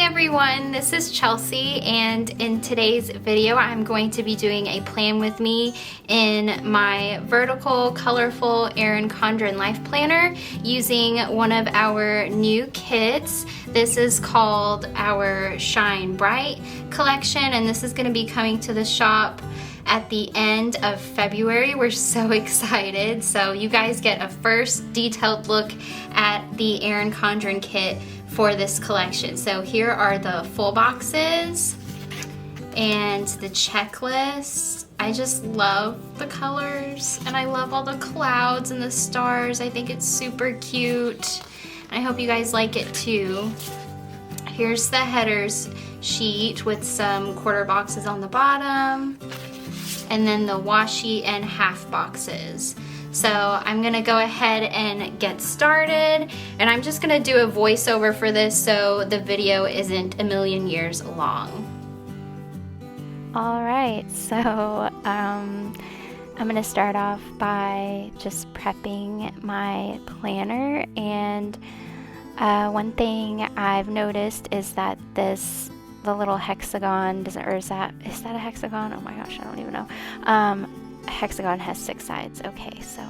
everyone, this is Chelsea, and in today's video I'm going to be doing a plan with me in my vertical colorful Erin Condren Life Planner using one of our new kits. This is called our Shine Bright collection, and this is going to be coming to the shop at the end of February. We're so excited. So you guys get a first detailed look at the Erin Condren kit for this collection. So here are the full boxes and the checklist. I just love the colors and I love all the clouds and the stars. I think it's super cute. I hope you guys like it too. Here's the headers sheet with some quarter boxes on the bottom, and then the washi and half boxes. So I'm gonna go ahead and get started, and I'm just gonna do a voiceover for this so the video isn't a million years long. All right, so I'm gonna start off by just prepping my planner, and one thing I've noticed is that the little hexagon doesn't, or is that a hexagon? Oh my gosh, I don't even know. Hexagon has 6 sides. Okay, so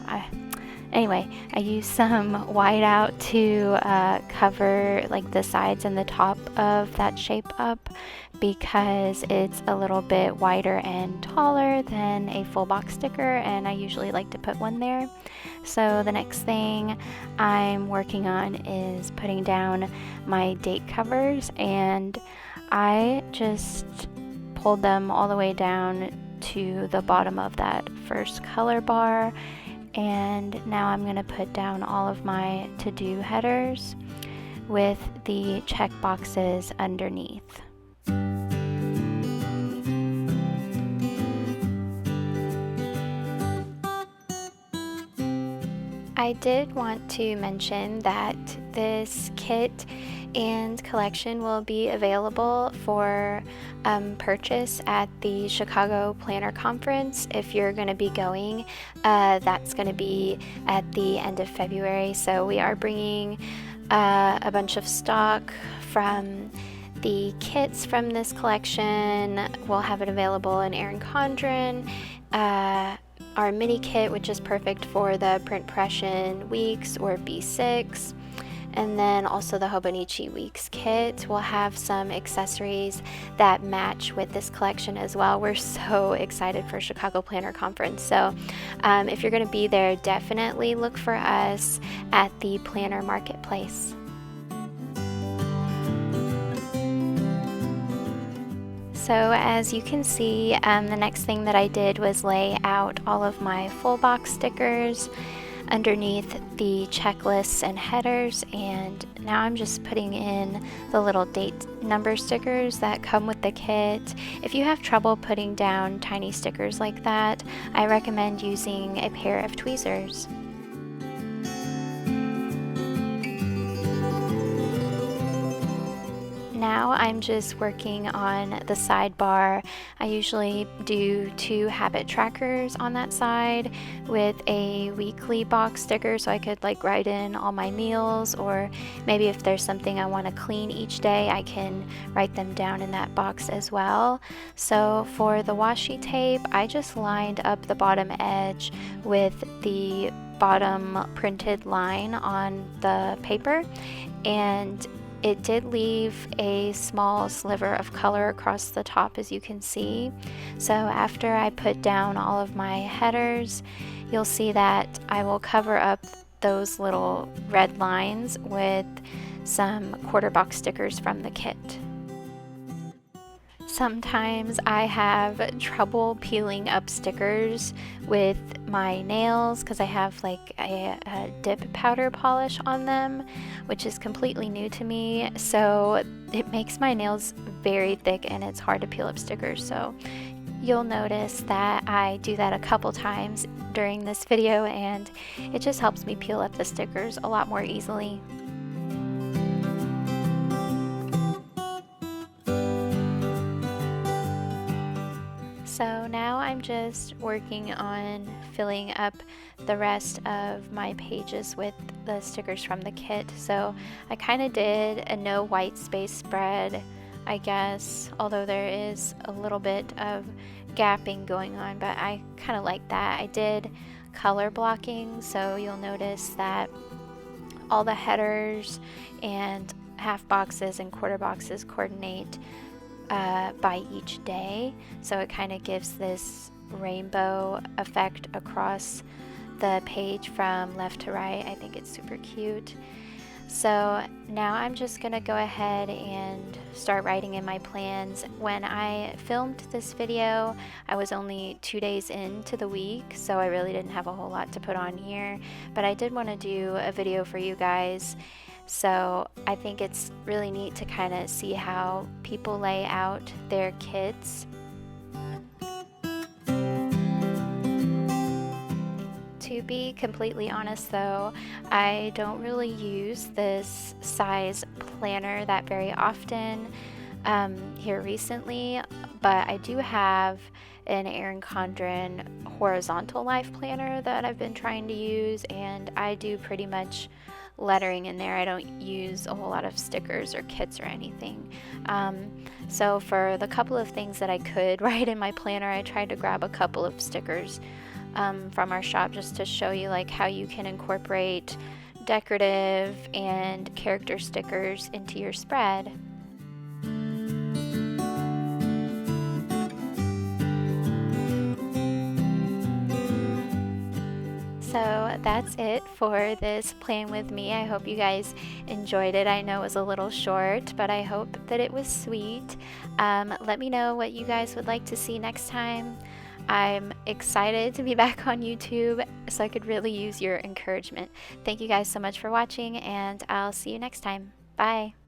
anyway, I use some whiteout to cover like the sides and the top of that shape up because it's a little bit wider and taller than a full box sticker, and I usually like to put one there. So the next thing I'm working on is putting down my date covers, and I just pulled them all the way down to the bottom of that first color bar, and now I'm going to put down all of my to-do headers with the check boxes underneath. I did want to mention that this kit and collection will be available for purchase at the Chicago Planner Conference. If you're going to be going, that's going to be at the end of February. So we are bringing a bunch of stock from the kits from this collection. We'll have it available in Erin Condren. Our mini kit, which is perfect for the print pression weeks or B6. And then also the Hobonichi Weeks kit will have some accessories that match with this collection as well. We're so excited for Chicago Planner Conference. So if you're going to be there, definitely look for us at the Planner Marketplace. So as you can see, the next thing that I did was lay out all of my full box stickers underneath the checklists and headers, and now I'm just putting in the little date number stickers that come with the kit. If you have trouble putting down tiny stickers like that, I recommend using a pair of tweezers. Now I'm just working on the sidebar. I usually do 2 habit trackers on that side with a weekly box sticker, so I could like write in all my meals, or maybe if there's something I want to clean each day, I can write them down in that box as well. So for the washi tape, I just lined up the bottom edge with the bottom printed line on the paper, and it did leave a small sliver of color across the top, as you can see. So after I put down all of my headers, you'll see that I will cover up those little red lines with some quarter box stickers from the kit. Sometimes I have trouble peeling up stickers with my nails because I have like a dip powder polish on them, which is completely new to me. So it makes my nails very thick and it's hard to peel up stickers. So you'll notice that I do that a couple times during this video, and it just helps me peel up the stickers a lot more easily. So now I'm just working on filling up the rest of my pages with the stickers from the kit. So I kind of did a no white space spread, I guess, although there is a little bit of gapping going on, but I kind of like that. I did color blocking, so you'll notice that all the headers and half boxes and quarter boxes coordinate by each day, so it kind of gives this rainbow effect across the page from left to right. I think it's super cute. So now I'm just gonna go ahead and start writing in my plans. When I filmed this video, I was only 2 days into the week, so I really didn't have a whole lot to put on here, but I did want to do a video for you guys. So I think it's really neat to kind of see how people lay out their kits. To be completely honest though, I don't really use this size planner that very often here recently, but I do have an Erin Condren horizontal life planner that I've been trying to use, and I do pretty much lettering in there. I don't use a whole lot of stickers or kits or anything. So for the couple of things that I could write in my planner, I tried to grab a couple of stickers from our shop just to show you like how you can incorporate decorative and character stickers into your spread. So that's it for this plan with me. I hope you guys enjoyed it. I know it was a little short, but I hope that it was sweet. Let me know what you guys would like to see next time. I'm excited to be back on YouTube, so I could really use your encouragement. Thank you guys so much for watching, and I'll see you next time. Bye.